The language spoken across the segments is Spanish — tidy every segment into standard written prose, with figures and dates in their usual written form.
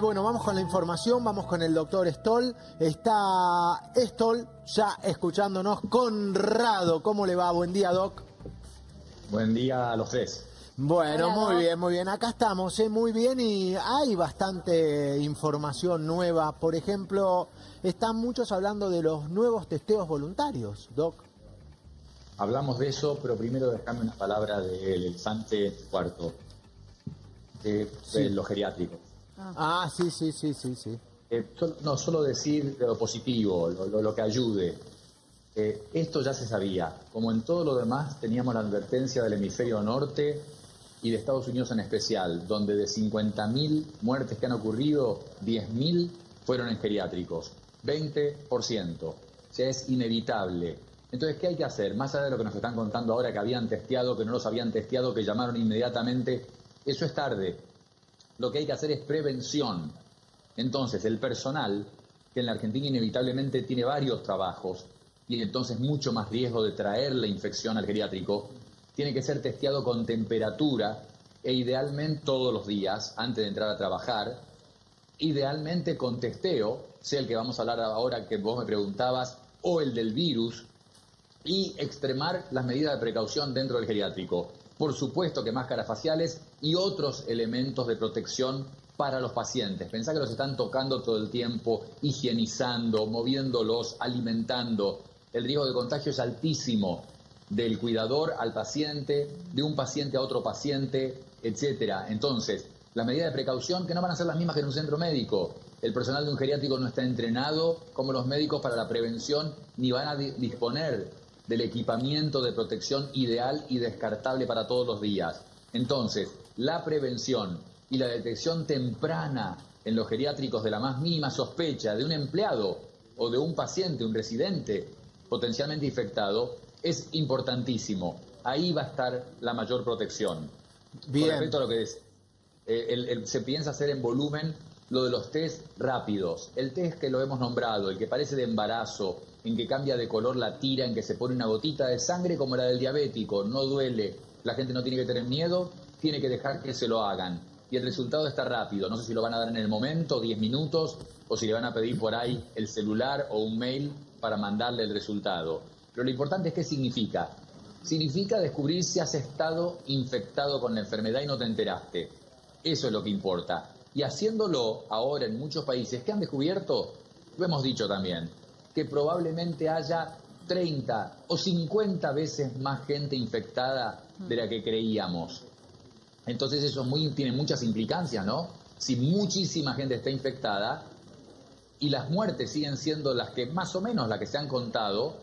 Bueno, vamos con la información, vamos con el doctor Stoll. Está Stoll ya escuchándonos. Conrado, ¿cómo le va? Buen día, doc. Buen día a los tres. Bueno, Hola, muy doc. bien, muy bien. Acá estamos, muy bien, y hay bastante información nueva. Por ejemplo, están muchos hablando de los nuevos testeos voluntarios, doc. Hablamos de eso, pero primero déjame una palabra del elefante cuarto, de los geriátricos. Ah, sí. Solo decir lo positivo, lo que ayude. Esto ya se sabía. Como en todo lo demás, teníamos la advertencia del hemisferio norte y de Estados Unidos en especial, donde de 50.000 muertes que han ocurrido, 10.000 fueron en geriátricos. 20%. O sea, es inevitable. Entonces, ¿qué hay que hacer? Más allá de lo que nos están contando ahora, que habían testeado, que no los habían testeado, que llamaron inmediatamente, eso es tarde. Lo que hay que hacer es prevención. Entonces, el personal, que en la Argentina inevitablemente tiene varios trabajos, y entonces mucho más riesgo de traer la infección al geriátrico, tiene que ser testeado con temperatura e idealmente todos los días antes de entrar a trabajar, idealmente con testeo, sea el que vamos a hablar ahora que vos me preguntabas, o el del virus, y extremar las medidas de precaución dentro del geriátrico. Por supuesto que máscaras faciales y otros elementos de protección para los pacientes. Pensá que los están tocando todo el tiempo, higienizando, moviéndolos, alimentando. El riesgo de contagio es altísimo, del cuidador al paciente, de un paciente a otro paciente, etcétera. Entonces, las medidas de precaución que no van a ser las mismas que en un centro médico. El personal de un geriátrico no está entrenado como los médicos para la prevención, ni van a disponer del equipamiento de protección ideal y descartable para todos los días. Entonces, la prevención y la detección temprana en los geriátricos de la más mínima sospecha de un empleado o de un paciente, un residente potencialmente infectado, es importantísimo. Ahí va a estar la mayor protección. Bien. Con respecto a lo que es, se piensa hacer en volumen lo de los test rápidos. El test que lo hemos nombrado, el que parece de embarazo, en que cambia de color la tira, en que se pone una gotita de sangre como la del diabético, no duele, la gente no tiene que tener miedo, tiene que dejar que se lo hagan. Y el resultado está rápido, no sé si lo van a dar en el momento, 10 minutos, o si le van a pedir por ahí el celular o un mail para mandarle el resultado. Pero lo importante es qué significa. Significa descubrir si has estado infectado con la enfermedad y no te enteraste. Eso es lo que importa. Y haciéndolo ahora en muchos países que han descubierto, lo hemos dicho también, que probablemente haya 30 o 50 veces más gente infectada de la que creíamos. Entonces eso tiene muchas implicancias, ¿no? Si muchísima gente está infectada y las muertes siguen siendo las que más o menos las que se han contado,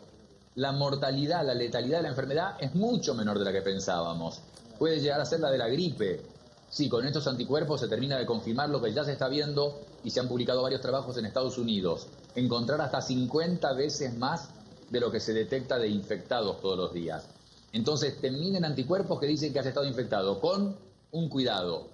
la mortalidad, la letalidad de la enfermedad es mucho menor de la que pensábamos. Puede llegar a ser la de la gripe. Sí, con estos anticuerpos se termina de confirmar lo que ya se está viendo y se han publicado varios trabajos en Estados Unidos. Encontrar hasta 50 veces más de lo que se detecta de infectados todos los días. Entonces, te miden anticuerpos que dicen que has estado infectado, con un cuidado.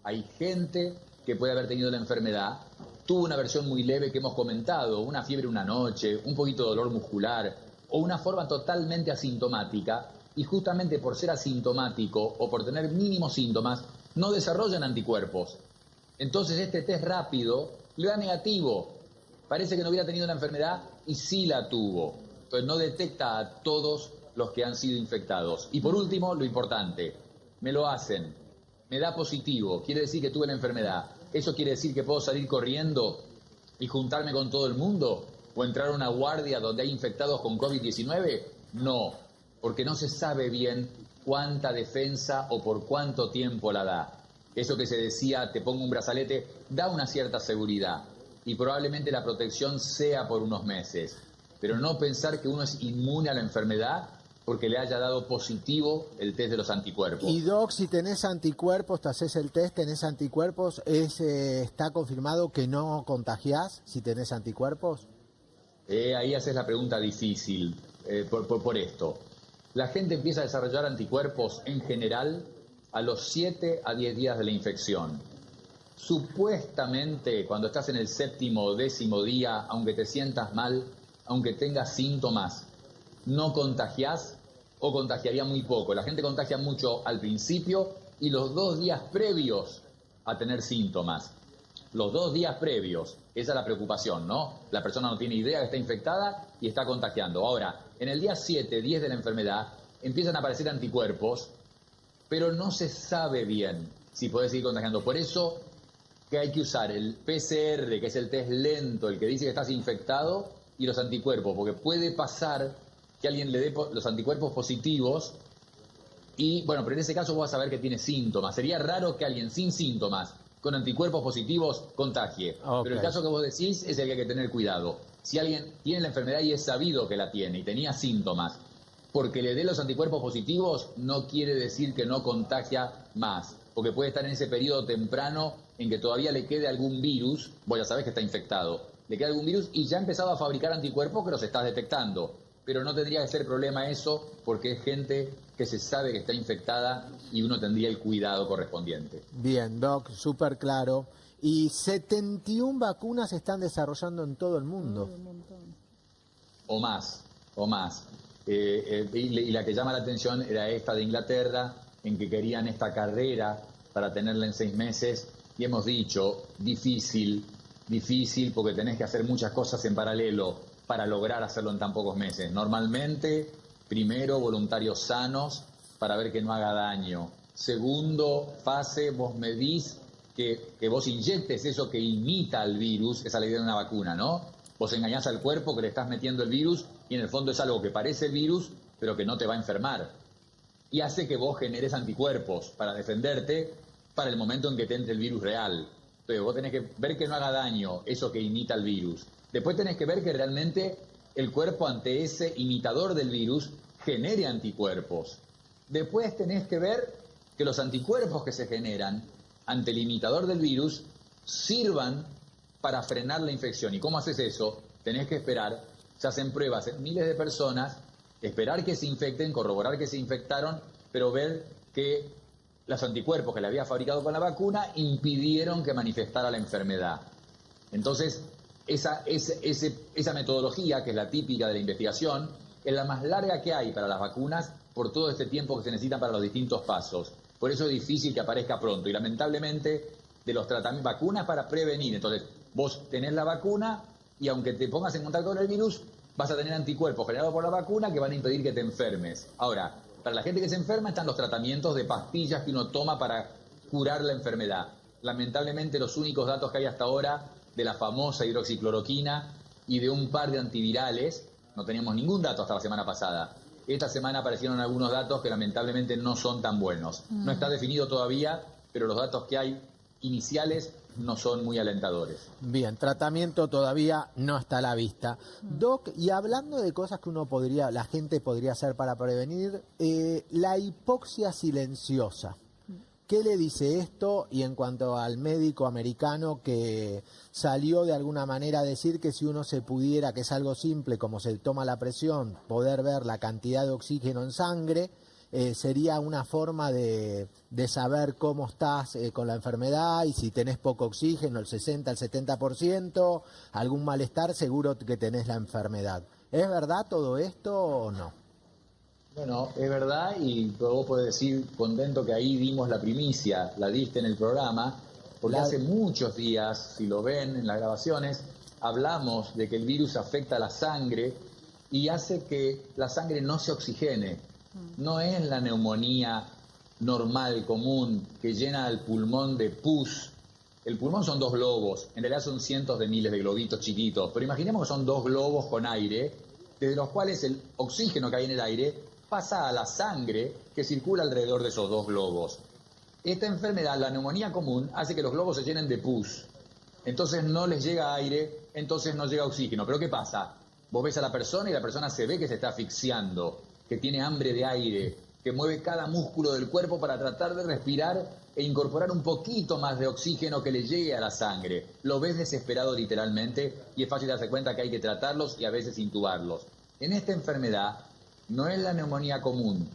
Hay gente que puede haber tenido la enfermedad, tuvo una versión muy leve que hemos comentado, una fiebre una noche, un poquito de dolor muscular, o una forma totalmente asintomática, y justamente por ser asintomático o por tener mínimos síntomas, no desarrollan anticuerpos. Entonces este test rápido le da negativo. Parece que no hubiera tenido la enfermedad y sí la tuvo. Entonces no detecta a todos los que han sido infectados. Y por último, lo importante, me lo hacen, me da positivo, quiere decir que tuve la enfermedad. ¿Eso quiere decir que puedo salir corriendo y juntarme con todo el mundo? ¿O entrar a una guardia donde hay infectados con COVID-19? No, porque no se sabe bien cuánta defensa o por cuánto tiempo la da. Eso que se decía, te pongo un brazalete, da una cierta seguridad y probablemente la protección sea por unos meses. Pero no pensar que uno es inmune a la enfermedad porque le haya dado positivo el test de los anticuerpos. Y doc, si tenés anticuerpos, te haces el test, tenés anticuerpos, ¿está confirmado que no contagiás si tenés anticuerpos? Ahí haces la pregunta difícil por esto. La gente empieza a desarrollar anticuerpos en general a los 7 a 10 días de la infección. Supuestamente, cuando estás en el 7º o 10º día, aunque te sientas mal, aunque tengas síntomas, no contagiás o contagiaría muy poco. La gente contagia mucho al principio y los 2 días previos a tener síntomas. los 2 días previos. Esa es la preocupación, ¿no? La persona no tiene idea que está infectada y está contagiando. Ahora, en el día 7, 10 de la enfermedad, empiezan a aparecer anticuerpos, pero no se sabe bien si puede seguir contagiando. Por eso que hay que usar el PCR, que es el test lento, el que dice que estás infectado, y los anticuerpos, porque puede pasar que alguien le dé los anticuerpos positivos y, bueno, pero en ese caso vos vas a ver que tiene síntomas. Sería raro que alguien sin síntomas, con anticuerpos positivos, contagie. Okay. Pero el caso que vos decís es el que hay que tener cuidado. Si alguien tiene la enfermedad y es sabido que la tiene y tenía síntomas, porque le dé los anticuerpos positivos no quiere decir que no contagia más, porque puede estar en ese periodo temprano en que todavía le quede algún virus, vos ya sabés que está infectado, le queda algún virus y ya ha empezado a fabricar anticuerpos que los estás detectando. Pero no tendría que ser problema eso, porque es gente que se sabe que está infectada y uno tendría el cuidado correspondiente. Bien, Doc, súper claro. Y 71 vacunas se están desarrollando en todo el mundo. O más. Y la que llama la atención era esta de Inglaterra, en que querían esta carrera para tenerla en 6 meses. Y hemos dicho, difícil, porque tenés que hacer muchas cosas en paralelo para lograr hacerlo en tan pocos meses. Normalmente, primero, voluntarios sanos para ver que no haga daño. Segundo fase, vos medís que vos inyectes eso que imita al virus, esa es la idea de una vacuna, ¿no? Vos engañás al cuerpo que le estás metiendo el virus y en el fondo es algo que parece el virus, pero que no te va a enfermar. Y hace que vos generes anticuerpos para defenderte para el momento en que te entre el virus real. Entonces vos tenés que ver que no haga daño eso que imita al virus. Después tenés que ver que realmente el cuerpo ante ese imitador del virus genere anticuerpos. Después tenés que ver que los anticuerpos que se generan ante el imitador del virus sirvan para frenar la infección. ¿Y cómo haces eso? Tenés que esperar, se hacen pruebas en miles de personas, esperar que se infecten, corroborar que se infectaron, pero ver que los anticuerpos que le había fabricado con la vacuna impidieron que manifestara la enfermedad. Entonces, esa metodología, que es la típica de la investigación, es la más larga que hay para las vacunas por todo este tiempo que se necesita para los distintos pasos. Por eso es difícil que aparezca pronto. Y lamentablemente, de los tratamientos, vacunas para prevenir. Entonces, vos tenés la vacuna y aunque te pongas en contacto con el virus, vas a tener anticuerpos generados por la vacuna que van a impedir que te enfermes. Ahora, para la gente que se enferma están los tratamientos de pastillas que uno toma para curar la enfermedad. Lamentablemente, los únicos datos que hay hasta ahora de la famosa hidroxicloroquina y de un par de antivirales, no teníamos ningún dato hasta la semana pasada. Esta semana aparecieron algunos datos que lamentablemente no son tan buenos. No está definido todavía, pero los datos que hay iniciales no son muy alentadores. Bien, tratamiento todavía no está a la vista. Doc, y hablando de cosas que la gente podría hacer para prevenir, la hipoxia silenciosa. ¿Qué le dice esto? Y en cuanto al médico americano que salió de alguna manera a decir que si uno se pudiera, que es algo simple, como se toma la presión, poder ver la cantidad de oxígeno en sangre, sería una forma de saber cómo estás con la enfermedad y si tenés poco oxígeno, el 60, el 70%, algún malestar, seguro que tenés la enfermedad. ¿Es verdad todo esto o no? Bueno, es verdad y vos podés decir contento que ahí dimos la primicia, la diste en el programa, porque hace muchos días, si lo ven en las grabaciones, hablamos de que el virus afecta a la sangre y hace que la sangre no se oxigene. No es la neumonía normal, común, que llena el pulmón de pus. El pulmón son 2 globos, en realidad son cientos de miles de globitos chiquitos, pero imaginemos que son 2 globos con aire, desde los cuales el oxígeno que hay en el aire pasa a la sangre que circula alrededor de esos 2 globos. Esta enfermedad, la neumonía común, hace que los globos se llenen de pus. Entonces no les llega aire, entonces no llega oxígeno. ¿Pero qué pasa? Vos ves a la persona y la persona se ve que se está asfixiando, que tiene hambre de aire, que mueve cada músculo del cuerpo para tratar de respirar e incorporar un poquito más de oxígeno que le llegue a la sangre. Lo ves desesperado literalmente y es fácil darse cuenta que hay que tratarlos y a veces intubarlos. En esta enfermedad no es la neumonía común.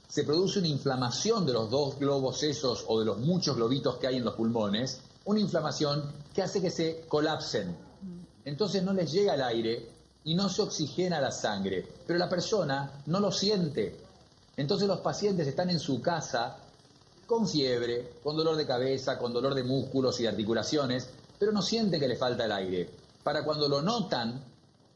Se produce una inflamación de los 2 globos esos o de los muchos globitos que hay en los pulmones, una inflamación que hace que se colapsen. Entonces no les llega el aire y no se oxigena la sangre, pero la persona no lo siente. Entonces los pacientes están en su casa con fiebre, con dolor de cabeza, con dolor de músculos y de articulaciones, pero no sienten que les falta el aire. Para cuando lo notan,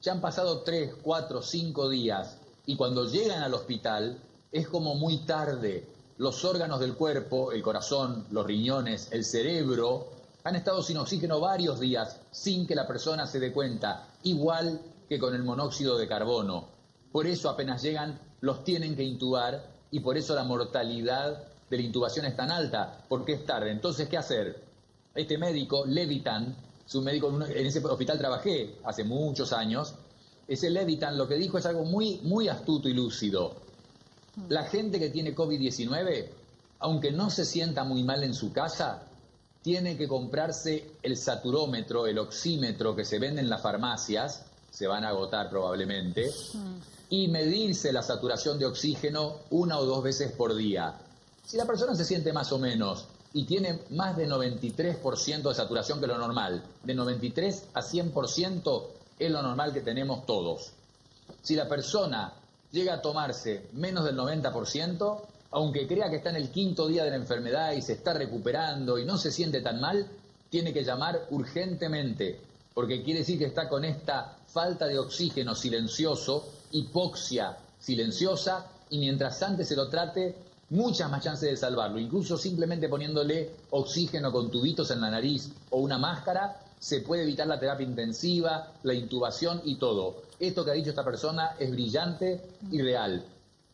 ya han pasado 3, 4, 5 días y cuando llegan al hospital es como muy tarde. Los órganos del cuerpo, el corazón, los riñones, el cerebro, han estado sin oxígeno varios días sin que la persona se dé cuenta, igual que con el monóxido de carbono. Por eso apenas llegan los tienen que intubar y por eso la mortalidad de la intubación es tan alta, porque es tarde. Entonces, ¿qué hacer? Este médico, Levitan, es un médico, en ese hospital trabajé hace muchos años, ese Levitan lo que dijo es algo muy, muy astuto y lúcido. La gente que tiene COVID-19, aunque no se sienta muy mal en su casa, tiene que comprarse el saturómetro, el oxímetro que se vende en las farmacias, se van a agotar probablemente, y medirse la saturación de oxígeno 1 o 2 veces por día. Si la persona se siente más o menos y tiene más de 93% de saturación que lo normal, de 93 a 100% es lo normal que tenemos todos. Si la persona llega a tomarse menos del 90%, aunque crea que está en el 5.º día de la enfermedad y se está recuperando y no se siente tan mal, tiene que llamar urgentemente, porque quiere decir que está con esta falta de oxígeno silencioso, hipoxia silenciosa, y mientras antes se lo trate, muchas más chances de salvarlo. Incluso simplemente poniéndole oxígeno con tubitos en la nariz o una máscara, se puede evitar la terapia intensiva, la intubación y todo. Esto que ha dicho esta persona es brillante y real.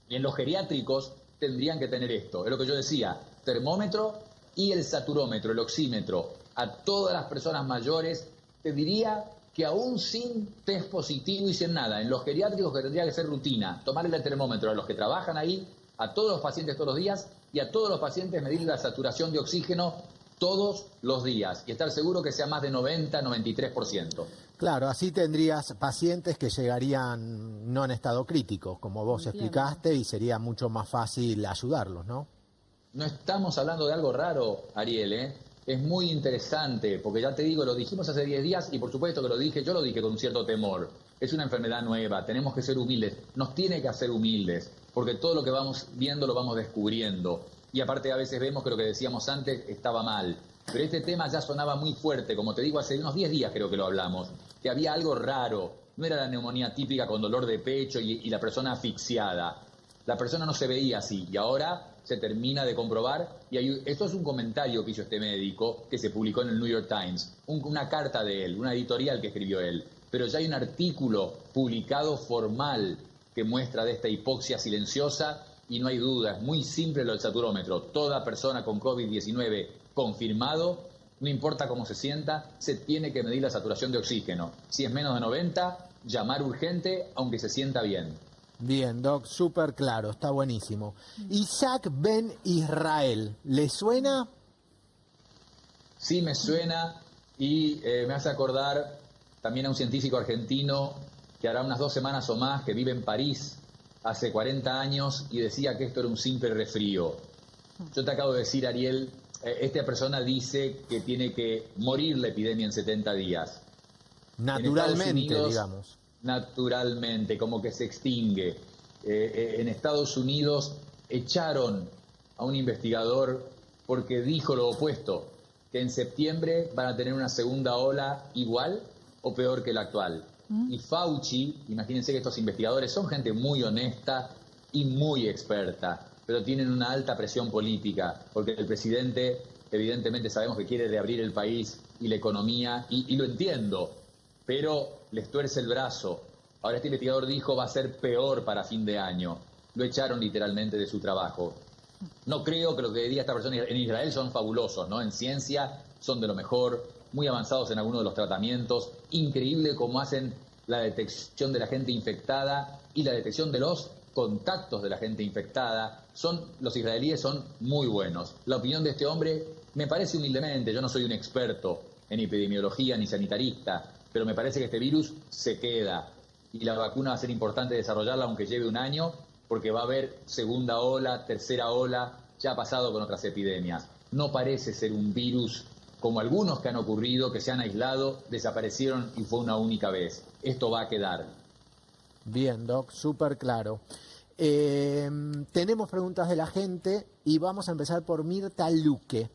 Y en los geriátricos tendrían que tener esto. Es lo que yo decía, termómetro y el saturómetro, el oxímetro. A todas las personas mayores, te diría que aún sin test positivo y sin nada, en los geriátricos que tendría que ser rutina, tomarle el termómetro a los que trabajan ahí, a todos los pacientes todos los días y a todos los pacientes medirle la saturación de oxígeno todos los días y estar seguro que sea más de 90-93%. Claro, así tendrías pacientes que llegarían no en estado crítico, como vos explicaste, y sería mucho más fácil ayudarlos, ¿no? No estamos hablando de algo raro, Ariel, ¿eh? Es muy interesante, porque ya te digo, lo dijimos hace 10 días y por supuesto que yo lo dije con un cierto temor. Es una enfermedad nueva, tenemos que ser humildes, nos tiene que hacer humildes, porque todo lo que vamos viendo lo vamos descubriendo. Y aparte a veces vemos que lo que decíamos antes estaba mal. Pero este tema ya sonaba muy fuerte, como te digo, hace unos 10 días creo que lo hablamos, que había algo raro, no era la neumonía típica con dolor de pecho y la persona asfixiada. La persona no se veía así y ahora se termina de comprobar. Esto es un comentario que hizo este médico que se publicó en el New York Times, una carta de él, una editorial que escribió él. Pero ya hay un artículo publicado formal que muestra de esta hipoxia silenciosa y no hay duda, es muy simple lo del saturómetro. Toda persona con COVID-19 confirmado, no importa cómo se sienta, se tiene que medir la saturación de oxígeno. Si es menos de 90, llamar urgente aunque se sienta bien. Bien, Doc, súper claro, está buenísimo. Isaac Ben Israel, ¿le suena? Sí, me suena y me hace acordar también a un científico argentino que hará unas 2 semanas o más que vive en París hace 40 años y decía que esto era un simple resfrío. Yo te acabo de decir, Ariel, esta persona dice que tiene que morir la epidemia en 70 días. Naturalmente, Unidos, digamos. Naturalmente, como que se extingue. En Estados Unidos echaron a un investigador porque dijo lo opuesto, que en septiembre van a tener una segunda ola igual o peor que la actual. Y Fauci, imagínense que estos investigadores son gente muy honesta y muy experta, pero tienen una alta presión política, porque el presidente evidentemente sabemos que quiere reabrir el país y la economía, y lo entiendo, pero les tuerce el brazo. Ahora este investigador dijo va a ser peor para fin de año. Lo echaron literalmente de su trabajo. No creo que lo que diría esta persona en Israel son fabulosos, ¿no? En ciencia son de lo mejor, muy avanzados en algunos de los tratamientos, increíble cómo hacen la detección de la gente infectada y la detección de los contactos de la gente infectada. Los israelíes son muy buenos. La opinión de este hombre me parece humildemente, yo no soy un experto en epidemiología ni sanitarista, pero me parece que este virus se queda y la vacuna va a ser importante desarrollarla aunque lleve un año, porque va a haber segunda ola, tercera ola, ya ha pasado con otras epidemias. No parece ser un virus como algunos que han ocurrido, que se han aislado, desaparecieron y fue una única vez. Esto va a quedar. Bien, Doc, súper claro. Tenemos preguntas de la gente y vamos a empezar por Mirta Luque.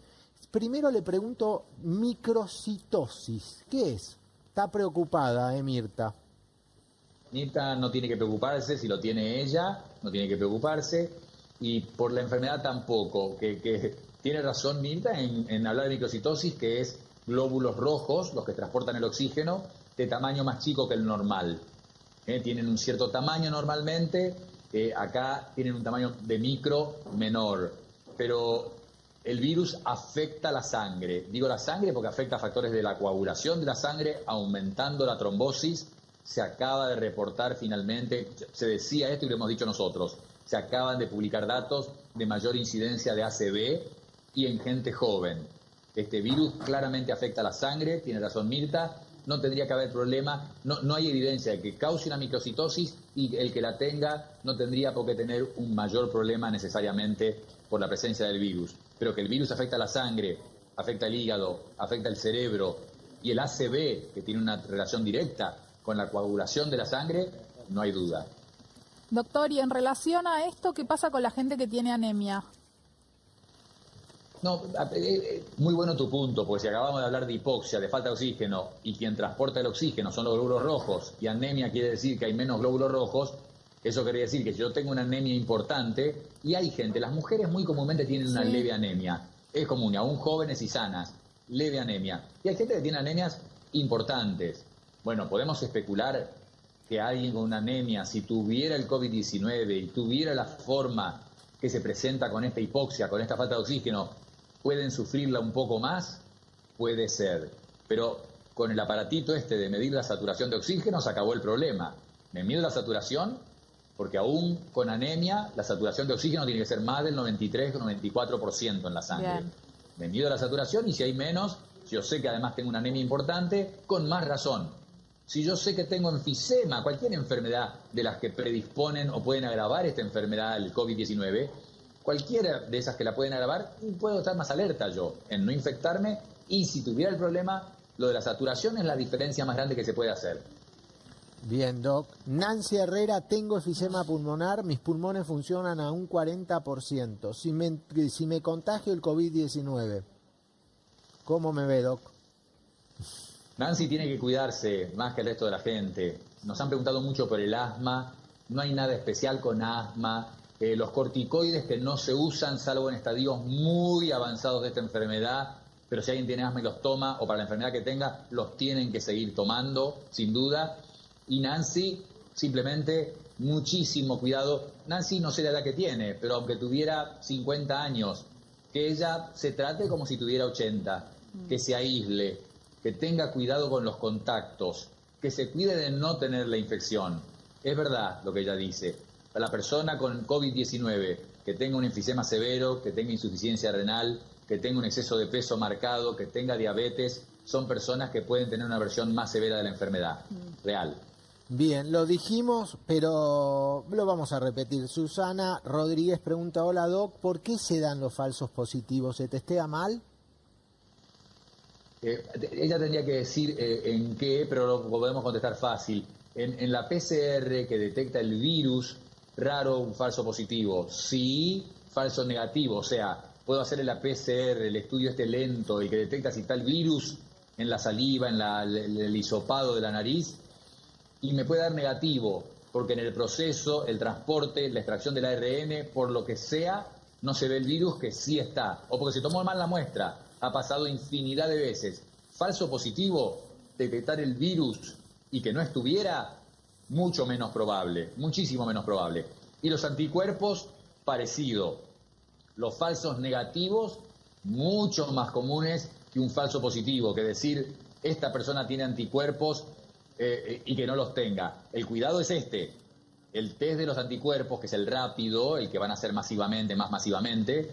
Primero le pregunto, microcitosis, ¿qué es? Está preocupada, Mirta. Mirta no tiene que preocuparse, si lo tiene ella, no tiene que preocuparse, y por la enfermedad tampoco, que tiene razón Mirta en hablar de microcitosis, que es glóbulos rojos, los que transportan el oxígeno, de tamaño más chico que el normal. Tienen un cierto tamaño normalmente, acá tienen un tamaño de micro menor, pero el virus afecta la sangre. Digo la sangre porque afecta a factores de la coagulación de la sangre, aumentando la trombosis. Se acaba de reportar finalmente, se decía esto y lo hemos dicho nosotros, se acaban de publicar datos de mayor incidencia de ACV y en gente joven. Este virus claramente afecta a la sangre, tiene razón Mirta, no tendría que haber problema, no hay evidencia de que cause una microcitosis y el que la tenga no tendría por qué tener un mayor problema necesariamente por la presencia del virus. Pero que el virus afecta a la sangre, afecta el hígado, afecta el cerebro y el ACV, que tiene una relación directa con la coagulación de la sangre, no hay duda. Doctor, y en relación a esto, ¿qué pasa con la gente que tiene anemia? No, muy bueno tu punto, porque si acabamos de hablar de hipoxia, de falta de oxígeno, y quien transporta el oxígeno son los glóbulos rojos, y anemia quiere decir que hay menos glóbulos rojos, eso quiere decir que si yo tengo una anemia importante, y hay gente, las mujeres muy comúnmente tienen una leve anemia, es común, aún jóvenes y sanas, leve anemia, y hay gente que tiene anemias importantes. Bueno, podemos especular que alguien con una anemia, si tuviera el COVID-19 y tuviera la forma que se presenta con esta hipoxia, con esta falta de oxígeno, ¿pueden sufrirla un poco más? Puede ser. Pero con el aparatito este de medir la saturación de oxígeno se acabó el problema. Me mido la saturación porque aún con anemia la saturación de oxígeno tiene que ser más del 93-94% en la sangre. Bien. Me mido la saturación y si hay menos, si yo sé que además tengo una anemia importante, con más razón. Si yo sé que tengo enfisema, cualquier enfermedad de las que predisponen o pueden agravar esta enfermedad, el COVID-19, cualquiera de esas que la pueden agravar, puedo estar más alerta yo en no infectarme y si tuviera el problema, lo de la saturación es la diferencia más grande que se puede hacer. Bien, Doc. Nancy Herrera, tengo enfisema pulmonar, mis pulmones funcionan a un 40%. Si me contagio el COVID-19, ¿cómo me ve, Doc? Nancy tiene que cuidarse más que el resto de la gente. Nos han preguntado mucho por el asma, no hay nada especial con asma. Los corticoides que no se usan salvo en estadios muy avanzados de esta enfermedad, pero si alguien tiene asma y los toma, o para la enfermedad que tenga, los tienen que seguir tomando, sin duda. Y Nancy, simplemente, muchísimo cuidado. Nancy no sé la edad que tiene, pero aunque tuviera 50 años, que ella se trate como si tuviera 80, que se aísle, que tenga cuidado con los contactos, que se cuide de no tener la infección. Es verdad lo que ella dice. Para la persona con COVID-19 que tenga un enfisema severo, que tenga insuficiencia renal, que tenga un exceso de peso marcado, que tenga diabetes, son personas que pueden tener una versión más severa de la enfermedad real. Bien, lo dijimos, pero lo vamos a repetir. Susana Rodríguez pregunta, hola Doc, ¿por qué se dan los falsos positivos? ¿Se testea mal? Ella tendría que decir en qué, pero lo podemos contestar fácil. En la PCR que detecta el virus, raro un falso positivo. Sí, falso negativo. O sea, puedo hacer en la PCR el estudio este lento y que detecta si está el virus en la saliva, en el hisopado de la nariz, y me puede dar negativo, porque en el proceso, el transporte, la extracción del ARN, por lo que sea, no se ve el virus que sí está. O porque se tomó mal la muestra. Ha pasado infinidad de veces. Falso positivo, detectar el virus y que no estuviera, mucho menos probable, muchísimo menos probable. Y los anticuerpos, parecido. Los falsos negativos, mucho más comunes que un falso positivo, que decir, esta persona tiene anticuerpos y que no los tenga. El cuidado es este. El test de los anticuerpos, que es el rápido, el que van a hacer masivamente, más masivamente,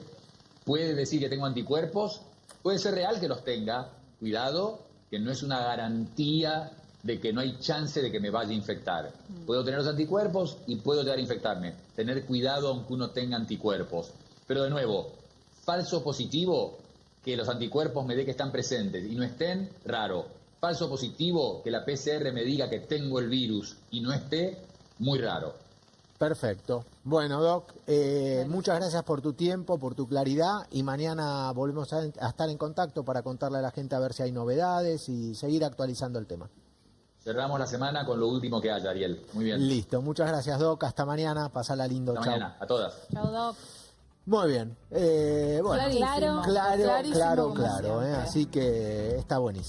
puede decir que tengo anticuerpos. Puede ser real que los tenga, cuidado, que no es una garantía de que no hay chance de que me vaya a infectar. Puedo tener los anticuerpos y puedo llegar a infectarme. Tener cuidado aunque uno tenga anticuerpos. Pero de nuevo, falso positivo, que los anticuerpos me dé que están presentes y no estén, raro. Falso positivo, que la PCR me diga que tengo el virus y no esté, muy raro. Perfecto. Bueno, Doc, muchas gracias por tu tiempo, por tu claridad y mañana volvemos a estar en contacto para contarle a la gente a ver si hay novedades y seguir actualizando el tema. Cerramos la semana con lo último que haya, Ariel. Muy bien. Listo. Muchas gracias, Doc. Hasta mañana. Pasala lindo. Hasta Chau. mañana. A todas. Chau, Doc. Muy bien. Bueno, Clarísimo. claro. Clarísimo como siempre. Así que está buenísimo.